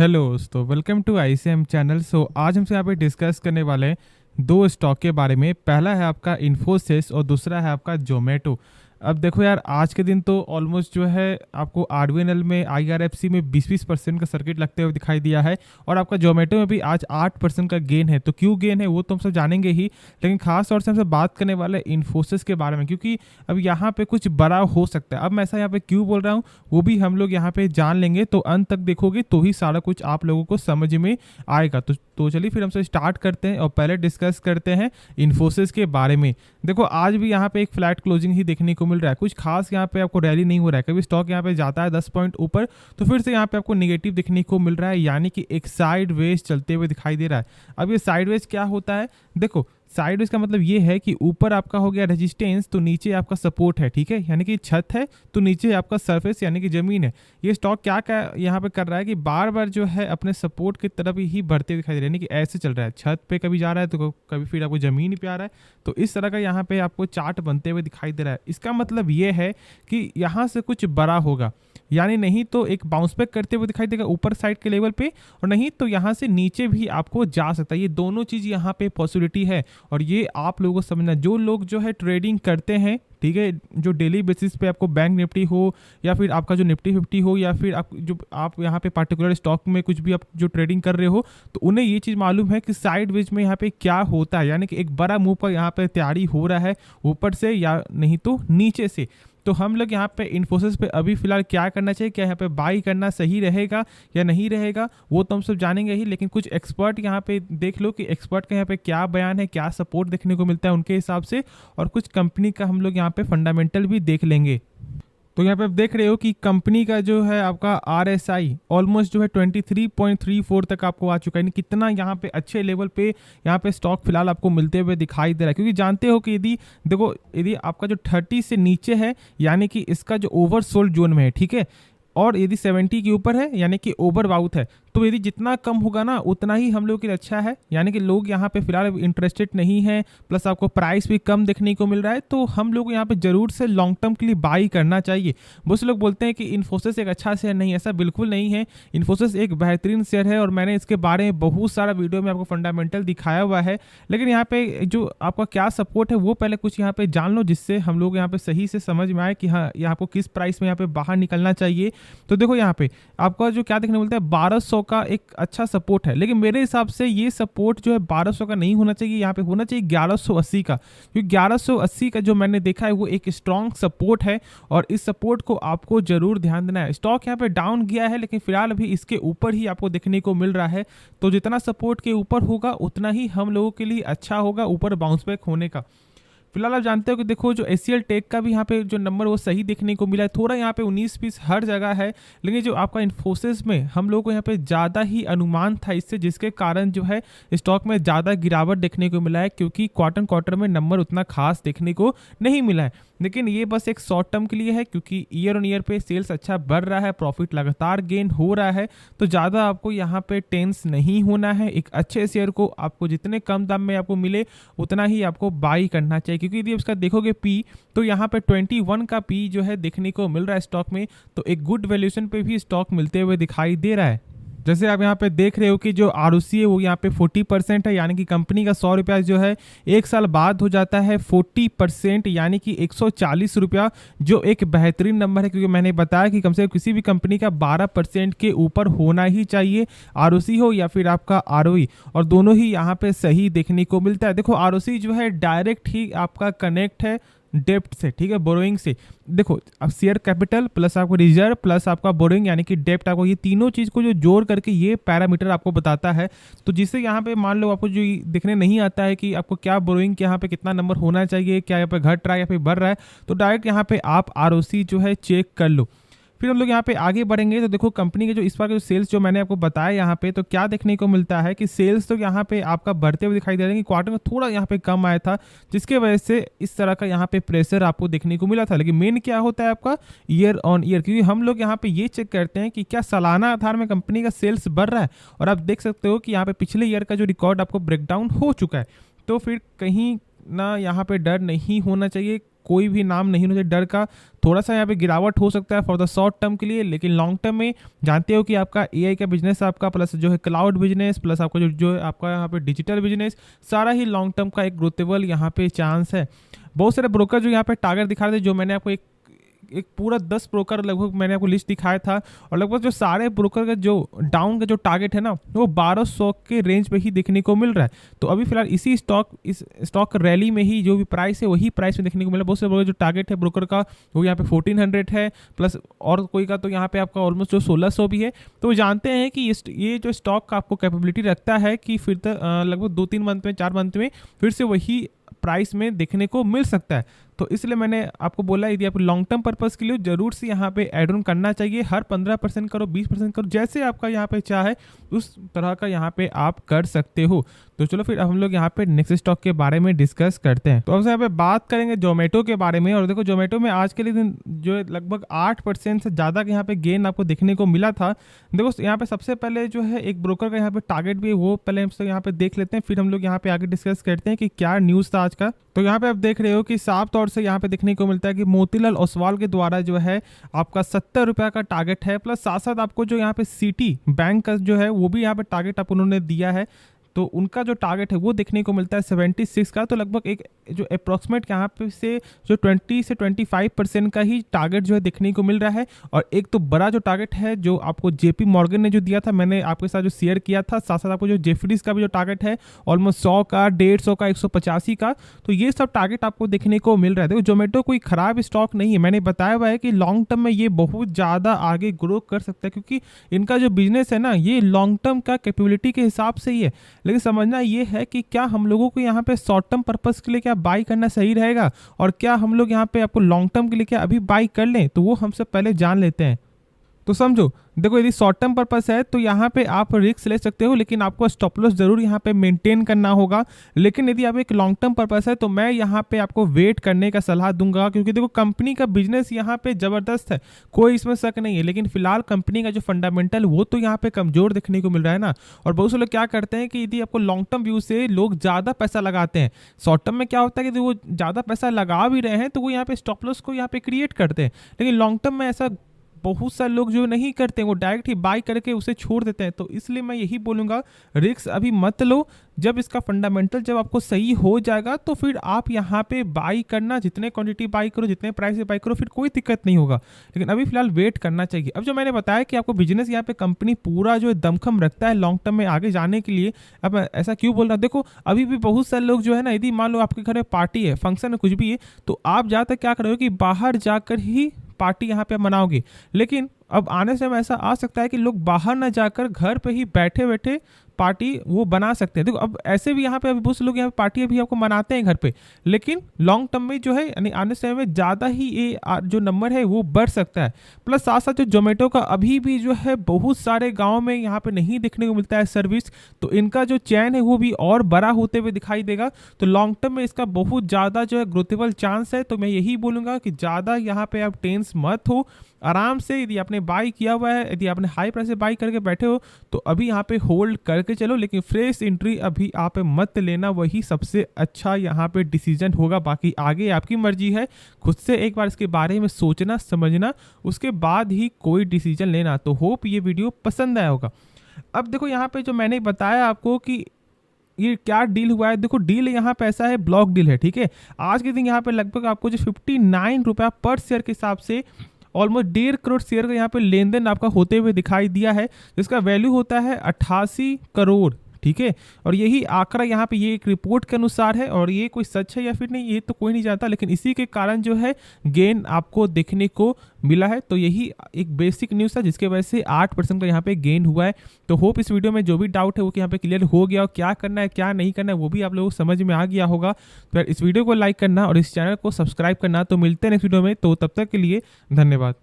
Hello दोस्तों, welcome to ICM channel. आज हमसे यहाँ पे डिस्कस करने वाले हैं दो स्टॉक के बारे में। पहला है आपका इन्फोसिस और दूसरा है आपका जोमेटो। अब देखो यार, आज के दिन तो ऑलमोस्ट जो है आपको आरबीएनएल में आईआरएफसी में 20% का सर्किट लगते हुए दिखाई दिया है और आपका जोमेटो में भी आज 8% का गेन है। तो क्यों गेन है वो तो हम सब जानेंगे ही, लेकिन खास तौर से हमसे बात करने वाले इन्फोसिस के बारे में, क्योंकि अब यहाँ पे कुछ बड़ा हो सकता है। अब मैं ऐसा यहाँ पे क्यों बोल रहा हूँ वो भी हम लोग यहाँ पे जान लेंगे, तो अंत तक देखोगे तो ही सारा कुछ आप लोगों को समझ में आएगा। तो चलिए फिर हमसे स्टार्ट करते हैं और पहले डिस्कस करते हैं इन्फोसिस के बारे में। देखो आज भी यहाँ पे एक फ्लैट क्लोजिंग ही देखने को मिल रहा है, कुछ खास यहाँ पे आपको रैली नहीं हो रहा है। कभी स्टॉक यहाँ पे जाता है 10 पॉइंट ऊपर तो फिर से यहाँ पे आपको नेगेटिव देखने को मिल रहा है, यानी कि एक साइड वेज चलते हुए दिखाई दे रहा है। अब ये साइड वेज क्या होता है? देखो साइड वेज का मतलब ये है कि ऊपर आपका हो गया रेजिस्टेंस तो नीचे आपका सपोर्ट है, ठीक है, यानी कि छत है तो नीचे आपका सरफेस यानी कि जमीन है। ये स्टॉक क्या क्या यहाँ पे कर रहा है कि बार बार जो है अपने सपोर्ट की तरफ ही बढ़ते दिखाई दे रहा है, यानी कि ऐसे चल रहा है, छत पे कभी जा रहा है तो कभी फिर आपको जमीन पे आ रहा है। तो इस तरह का यहाँ पे आपको चार्ट बनते हुए दिखाई दे रहा है। इसका मतलब ये है कि यहाँ से कुछ बड़ा होगा, यानी नहीं तो एक बाउंस बैक करते हुए दिखाई देगा ऊपर साइड के लेवल पे, और नहीं तो यहाँ से नीचे भी आपको जा सकता है। ये दोनों चीज़ यहाँ पे पॉसिबिलिटी है और ये आप लोगों को समझना। जो लोग जो है ट्रेडिंग करते हैं, ठीक है, जो डेली बेसिस पे आपको बैंक निफ्टी हो या फिर आपका जो निफ्टी 50 हो या फिर आप यहाँ पे पर्टिकुलर स्टॉक में कुछ भी आप जो ट्रेडिंग कर रहे हो, तो उन्हें ये चीज़ मालूम है कि साइड वेज में यहाँ पे क्या होता है, यानी कि एक बड़ा मूव का यहाँ पे तैयारी हो रहा है ऊपर से या नहीं तो नीचे से। तो हम लोग यहाँ पे इन्फोसिस पे अभी फिलहाल क्या करना चाहिए, क्या यहाँ पे बाई करना सही रहेगा या नहीं रहेगा वो तो हम सब जानेंगे ही, लेकिन कुछ एक्सपर्ट यहाँ पे देख लो कि एक्सपर्ट का यहाँ पे क्या बयान है, क्या सपोर्ट देखने को मिलता है उनके हिसाब से, और कुछ कंपनी का हम लोग यहाँ पे फंडामेंटल भी देख लेंगे। तो यहाँ पे आप देख रहे हो कि कंपनी का जो है आपका आरएसआई ऑलमोस्ट जो है 23.34 तक आपको आ चुका है, यानी कितना यहाँ पे अच्छे लेवल पे यहाँ पे स्टॉक फिलहाल आपको मिलते हुए दिखाई दे रहा है। क्योंकि जानते हो कि यदि आपका जो 30 से नीचे है यानी कि इसका जो ओवरसोल्ड जोन में है, ठीक है, और यदि 70 के ऊपर है यानी कि ओवरबाउट है, तो यदि जितना कम होगा ना उतना ही हम लोग के लिए अच्छा है। यानी कि लोग यहाँ पे फिलहाल इंटरेस्टेड नहीं है, प्लस आपको प्राइस भी कम देखने को मिल रहा है, तो हम लोग यहाँ पे जरूर से लॉन्ग टर्म के लिए बाई करना चाहिए। बहुत से लोग बोलते हैं कि इन्फोसिस एक अच्छा शेयर नहीं है, ऐसा बिल्कुल नहीं है। इन्फोसिस एक बेहतरीन शेयर है और मैंने इसके बारे में बहुत सारा वीडियो में आपको फंडामेंटल दिखाया हुआ है, लेकिन यहाँ पे जो आपका क्या सपोर्ट है वो पहले कुछ यहाँ पे जान लो, जिससे हम लोग यहाँ पे सही से समझ में आए कि हाँ यहाँ आपको किस प्राइस में यहाँ पे बाहर निकलना चाहिए। तो देखो यहाँ पे आपका जो क्या देखने को मिलता है, 1200 का एक अच्छा सपोर्ट है, लेकिन मेरे हिसाब से ये सपोर्ट जो है 1200 का नहीं होना चाहिए, यहाँ पे होना चाहिए 1180 का, क्योंकि 1180 का जो मैंने देखा है वो एक स्ट्रॉन्ग सपोर्ट है और इस सपोर्ट को आपको जरूर ध्यान देना है। स्टॉक यहाँ पे डाउन गया है लेकिन फिलहाल अभी इसके ऊपर ही आपको देखने को मिल रहा है, तो जितना सपोर्ट के ऊपर होगा उतना ही हम लोगों के लिए अच्छा होगा ऊपर बाउंस बैक होने का। फिलहाल आप जानते हो कि देखो जो एसीएल टेक का भी यहाँ पे जो नंबर वो सही देखने को मिला है, थोड़ा यहाँ पे 19-20 हर जगह है, लेकिन जो आपका इन्फोसिस में हम लोग को यहाँ पे ज़्यादा ही अनुमान था इससे, जिसके कारण जो है स्टॉक में ज़्यादा गिरावट देखने को मिला है, क्योंकि क्वार्टर में नंबर उतना खास देखने को नहीं मिला है। लेकिन ये बस एक शॉर्ट टर्म के लिए है, क्योंकि ईयर ऑन ईयर पे सेल्स अच्छा बढ़ रहा है, प्रॉफिट लगातार गेन हो रहा है, तो ज़्यादा आपको यहाँ पे टेंस नहीं होना है। एक अच्छे शेयर को आपको जितने कम दाम में आपको मिले उतना ही आपको बाई करना चाहिए, क्योंकि यदि उसका देखोगे पी तो यहाँ पे 21 का पी जो है देखने को मिल रहा है स्टॉक में, तो एक गुड वैल्यूएशन पे भी स्टॉक मिलते हुए दिखाई दे रहा है। जैसे आप यहाँ पे देख रहे हो कि जो आरओसी है वो यहाँ पे 40% है, यानी कि कंपनी का 100 रुपया जो है एक साल बाद हो जाता है 40%, यानी कि 140 रुपया, जो एक बेहतरीन नंबर है, क्योंकि मैंने बताया कि कम से कम किसी भी कंपनी का 12% के ऊपर होना ही चाहिए, आरओसी हो या फिर आपका आरओई, और दोनों ही यहाँ पे सही देखने को मिलता है। देखो आरओसी जो है डायरेक्ट ही आपका कनेक्ट है डेप्ट से, ठीक है, बोरोइंग से। देखो अब शेयर कैपिटल प्लस आपको रिजर्व प्लस आपका बोरोइंग यानी कि डेप्ट, आपको ये तीनों चीज़ को जो जोड़ करके ये पैरामीटर आपको बताता है। तो जिससे यहाँ पे मान लो आपको जो देखने नहीं आता है कि आपको क्या बोरोइंग के यहाँ पे कितना नंबर होना चाहिए, क्या यहाँ पे घट रहा है या फिर बढ़ रहा है, तो डायरेक्ट यहाँ पे आप आरओसी जो है चेक कर लो। फिर हम लोग यहाँ पे आगे बढ़ेंगे तो देखो कंपनी के जो इस बार के जो सेल्स जो मैंने आपको बताया यहाँ पे, तो क्या देखने को मिलता है कि सेल्स तो यहाँ पे आपका बढ़ते हुए दिखाई दे रहे हैं, कि क्वार्टर में थोड़ा यहाँ पे कम आया था, जिसके वजह से इस तरह का यहाँ पे प्रेशर आपको देखने को मिला था। लेकिन मेन क्या होता है आपका ईयर ऑन ईयर, क्योंकि हम लोग यहाँ पे ये चेक करते हैं कि क्या सालाना आधार में कंपनी का सेल्स बढ़ रहा है, और आप देख सकते हो कि यहाँ पे पिछले ईयर का जो रिकॉर्ड आपको ब्रेकडाउन हो चुका है। तो फिर कहीं ना यहाँ पे डर नहीं होना चाहिए, कोई भी नाम नहीं होना चाहिए डर का। थोड़ा सा यहाँ पे गिरावट हो सकता है फॉर द शॉर्ट टर्म के लिए, लेकिन लॉन्ग टर्म में जानते हो कि आपका एआई का बिजनेस आपका प्लस जो है क्लाउड बिजनेस प्लस आपका जो आपका यहाँ पे डिजिटल बिजनेस सारा ही लॉन्ग टर्म का एक ग्रोथेबल यहाँ पे चांस है। बहुत सारे ब्रोकर जो यहाँ पे टारगेट दिखा रहे थे, जो मैंने आपको एक पूरा 10 ब्रोकर लगभग मैंने आपको लिस्ट दिखाया था, और लगभग जो सारे ब्रोकर का जो डाउन का जो टारगेट है ना वो 1200 के रेंज पे ही देखने को मिल रहा है। तो अभी फिलहाल इस स्टॉक रैली में ही जो भी प्राइस है वही प्राइस में देखने को मिला। बहुत से ब्रोकर जो टारगेट है ब्रोकर का वो यहाँ पे 1400 है प्लस, और कोई का तो यहाँ पे आपका ऑलमोस्ट जो 1600 भी है। तो वो जानते हैं कि ये जो स्टॉक का आपको कैपेबिलिटी रखता है कि फिर लगभग 2-3 मंथ में 4 मंथ में फिर से वही प्राइस में देखने को मिल सकता है। तो इसलिए मैंने आपको बोला यदि आप लॉन्ग टर्म पर्पस के लिए जरूर से यहाँ पे एड ऑन करना चाहिए। हर 15% करो, 20% करो, जैसे आपका यहाँ पे चाहे उस तरह का यहाँ पे आप कर सकते हो। तो चलो फिर हम लोग यहाँ पे नेक्स्ट स्टॉक के बारे में डिस्कस करते हैं। तो अब यहाँ पे बात करेंगे जोमेटो के बारे में। और देखो जोमेटो में आज के लिए दिन जो है लगभग 8% से ज़्यादा के यहाँ पे गेन आपको देखने को मिला था। देखो यहाँ पे सबसे पहले जो है एक ब्रोकर का यहाँ पे टारगेट भी है, वो पहले हम यहाँ पे देख लेते हैं, फिर हम लोग यहाँ पे आगे डिस्कस करते हैं कि क्या न्यूज़ था आज का। तो यहाँ पे आप देख रहे हो कि साफ तौर से यहाँ पे देखने को मिलता है कि मोतीलाल ओसवाल के द्वारा जो है आपका 70 रुपये का टारगेट है, प्लस साथ साथ आपको जो यहाँ पे सिटी बैंक का जो है वो भी यहाँ पे टारगेट आप उन्होंने दिया है। तो उनका जो टारगेट है वो देखने को मिलता है 76 का। तो लगभग एक जो अप्रॉक्सीमेट यहाँ पे से जो 20 से 25% का ही टारगेट जो है देखने को मिल रहा है। और एक तो बड़ा जो टारगेट है जो आपको जेपी मॉर्गन ने जो दिया था, मैंने आपके साथ जो शेयर किया था, साथ साथ आपको जो जेफरीज का भी जो टारगेट है ऑलमोस्ट 100 का, 150 का, 185 का, तो ये सब टारगेट आपको देखने को मिल रहा है। देखो जोमेटो कोई खराब स्टॉक नहीं है, मैंने बताया हुआ है कि लॉन्ग टर्म में ये बहुत ज़्यादा आगे ग्रो कर सकता है, क्योंकि इनका जो बिजनेस है ना ये लॉन्ग टर्म का कैपेबिलिटी के हिसाब से ही है। लेकिन समझना ये है कि क्या हम लोगों को यहाँ पे शॉर्ट टर्म पर्पस के लिए क्या बाई करना सही रहेगा, और क्या हम लोग यहाँ पे आपको लॉन्ग टर्म के लिए क्या अभी बाई कर लें, तो वो हमसे पहले जान लेते हैं। तो समझो, देखो यदि शॉर्ट टर्म पर्पस है तो यहाँ पे आप रिस्क ले सकते हो, लेकिन आपको स्टॉप लॉस जरूर यहाँ पे मेंटेन करना होगा। लेकिन यदि आप एक लॉन्ग टर्म पर्पस है तो मैं यहाँ पे आपको वेट करने का सलाह दूंगा, क्योंकि देखो कंपनी का बिजनेस यहाँ पे जबरदस्त है, कोई इसमें शक नहीं है। लेकिन फिलहाल कंपनी का जो फंडामेंटल वो तो यहाँ पे कमजोर देखने को मिल रहा है ना। और बहुत से लोग क्या करते हैं कि यदि आपको लॉन्ग टर्म व्यू से लोग ज़्यादा पैसा लगाते हैं, शॉर्ट टर्म में क्या होता है कि वो ज़्यादा पैसा लगा भी रहे हैं तो वो यहाँ पे स्टॉप लॉस को यहाँ पे क्रिएट करते हैं। लेकिन लॉन्ग टर्म में ऐसा बहुत सारे लोग जो नहीं करते हैं, वो डायरेक्ट ही बाई करके उसे छोड़ देते हैं। तो इसलिए मैं यही बोलूँगा रिस्क अभी मत लो, जब इसका फंडामेंटल जब आपको सही हो जाएगा तो फिर आप यहाँ पे बाई करना, जितने क्वांटिटी बाई करो, जितने प्राइस से बाई करो, फिर कोई दिक्कत नहीं होगा। लेकिन अभी फिलहाल वेट करना चाहिए। अब जो मैंने बताया कि आपको बिजनेस यहाँ पे कंपनी पूरा जो दमखम रखता है लॉन्ग टर्म में आगे जाने के लिए। अब ऐसा क्यों बोल रहा हूँ, देखो अभी भी बहुत सारे लोग जो है ना, यदि मान लो आपके घर में पार्टी है, फंक्शन है, कुछ भी है, तो आप ज़्यादातर क्या करोगे कि बाहर जाकर ही पार्टी यहाँ पे मनाओगे। लेकिन अब आने से ऐसा आ सकता है कि लोग बाहर ना जाकर घर पे ही बैठे बैठे पार्टी वो बना सकते हैं। देखो अब ऐसे भी यहाँ पे अभी बहुत से लोग यहाँ पे पार्टी अभी आपको मनाते हैं घर पे, लेकिन लॉन्ग टर्म में जो है यानी आने समय में ज़्यादा ही ये जो नंबर है वो बढ़ सकता है। प्लस साथ साथ जो जोमेटो का अभी भी जो है बहुत सारे गाँव में यहाँ पे नहीं देखने को मिलता है सर्विस, तो इनका जो चैन है वो भी और बड़ा होते हुए दिखाई देगा। तो लॉन्ग टर्म में इसका बहुत ज़्यादा जो है ग्रोथेबल चांस है। तो मैं यही बोलूँगा कि ज़्यादा यहाँ पे आप टेंस मत हो, आराम से यदि आपने बाई किया हुआ है, यदि आपने हाई प्राइस से बाई करके बैठे हो तो अभी यहाँ पे होल्ड करके चलो, लेकिन फ्रेश एंट्री अभी आप मत लेना, वही सबसे अच्छा यहाँ पे डिसीजन होगा। बाकी आगे आपकी मर्जी है, खुद से एक बार इसके बारे में सोचना समझना, उसके बाद ही कोई डिसीजन लेना। तो होप ये वीडियो पसंद आया होगा। अब देखो यहाँ पे जो मैंने बताया आपको कि ये क्या डील हुआ है, देखो डील यहाँ पे ऐसा है, ब्लॉक डील है, ठीक है। आज के दिन यहाँ पे लगभग आपको जो 59 रुपया पर शेयर के हिसाब से ऑलमोस्ट 1.5 करोड़ शेयर का यहाँ पे लेन देन आपका होते हुए दिखाई दिया है, जिसका वैल्यू होता है 88 करोड़, ठीक है। और यही आंकड़ा यहाँ पे ये एक रिपोर्ट के अनुसार है, और ये कोई सच है या फिर नहीं ये तो कोई नहीं जानता, लेकिन इसी के कारण जो है गेन आपको देखने को मिला है। तो यही एक बेसिक न्यूज़ था जिसके वजह से 8% का यहाँ पे गेन हुआ है। तो होप इस वीडियो में जो भी डाउट है वो यहाँ पे क्लियर हो गया, और क्या करना है क्या नहीं करना है वो भी आप लोगों को समझ में आ गया होगा। तो इस वीडियो को लाइक करना और इस चैनल को सब्सक्राइब करना। तो मिलते हैं नेक्स्ट वीडियो में, तो तब तक के लिए धन्यवाद।